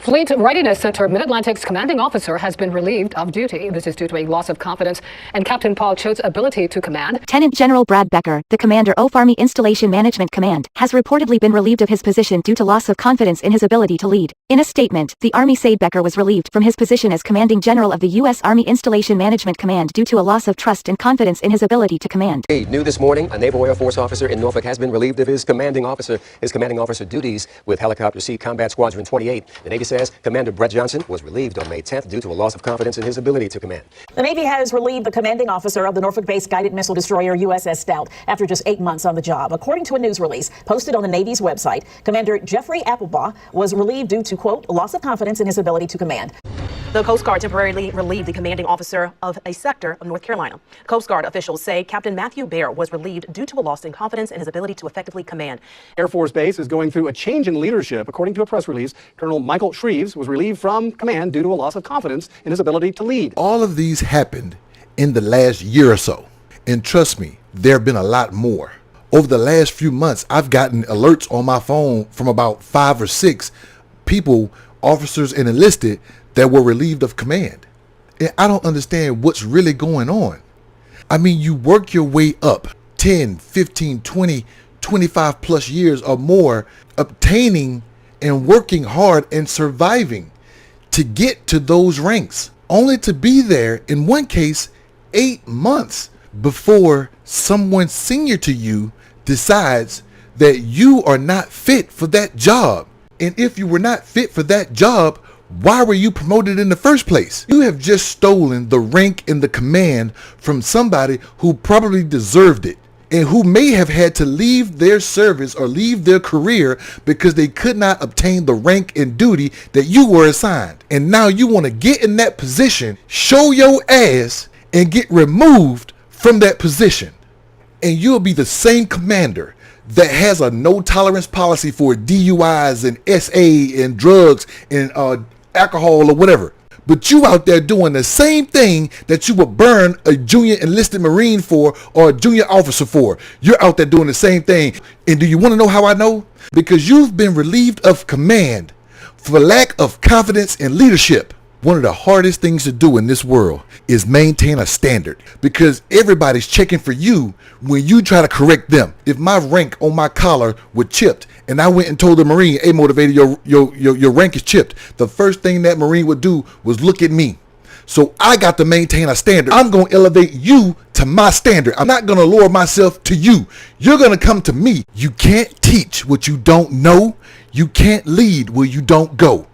Fleet Readiness Center Mid-Atlantic's commanding officer has been relieved of duty. This is due to a loss of confidence in Captain Paul Choate's ability to command. Lieutenant General Brad Becker, the commander of Army Installation Management Command, has reportedly been relieved of his position due to loss of confidence in his ability to lead. In a statement, the Army said Becker was relieved from his position as commanding general of the U.S. Army Installation Management Command due to a loss of trust and confidence in his ability to command. New this morning, a Naval Air Force officer in Norfolk has been relieved of his commanding officer duties with Helicopter C Combat Squadron 28. The Navy says Commander Brett Johnson was relieved on May 10th due to a loss of confidence in his ability to command. The Navy has relieved the commanding officer of the Norfolk-based guided missile destroyer USS Stout after just 8 months on the job. According to a news release posted on the Navy's website, Commander Jeffrey Applebaugh was relieved due to, quote, loss of confidence in his ability to command. The Coast Guard temporarily relieved the commanding officer of a sector of North Carolina. Coast Guard officials say Captain Matthew Baer was relieved due to a loss in confidence in his ability to effectively command. Air Force Base is going through a change in leadership. According to a press release, Colonel Michael Shreves was relieved from command due to a loss of confidence in his ability to lead. All of these happened in the last year or so. And trust me, there have been a lot more. Over the last few months, I've gotten alerts on my phone from about 5 or 6 people, officers and enlisted, that were relieved of command. And I don't understand what's really going on. I mean, you work your way up 10, 15, 20, 25 plus years or more, obtaining and working hard and surviving to get to those ranks, only to be there, in one case, 8 months before someone senior to you decides that you are not fit for that job. And if you were not fit for that job, why were you promoted in the first place? You have just stolen the rank and the command from somebody who probably deserved it and who may have had to leave their service or leave their career because they could not obtain the rank and duty that you were assigned. And now you want to get in that position, show your ass, and get removed from that position. And you'll be the same commander that has a no tolerance policy for DUIs and SA and drugs and alcohol or whatever. But you out there doing the same thing that you would burn a junior enlisted Marine for or a junior officer for. You're out there doing the same thing. And do you want to know how I know? Because you've been relieved of command for lack of confidence and leadership. One of the hardest things to do in this world is maintain a standard, because everybody's checking for you when you try to correct them. If my rank on my collar was chipped and I went and told the Marine, hey, motivator, your rank is chipped, the first thing that Marine would do was look at me. So I got to maintain a standard. I'm going to elevate you to my standard. I'm not going to lower myself to you. You're going to come to me. You can't teach what you don't know. You can't lead where you don't go.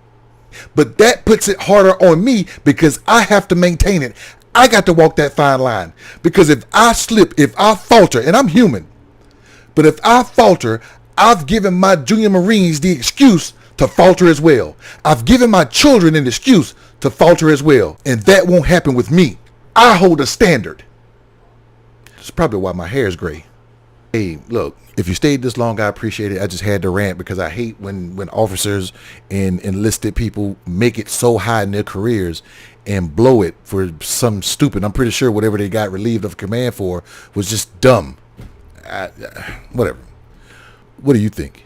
But that puts it harder on me because I have to maintain it. I got to walk that fine line, because if I slip, if I falter, and I'm human, but if I falter, I've given my junior Marines the excuse to falter as well. I've given my children an excuse to falter as well. And that won't happen with me. I hold a standard. That's probably why my hair is gray. Hey, look, if you stayed this long, I appreciate it. I just had to rant because I hate when officers and enlisted people make it so high in their careers and blow it for some stupid. I'm pretty sure whatever they got relieved of command for was just dumb. Whatever. What do you think?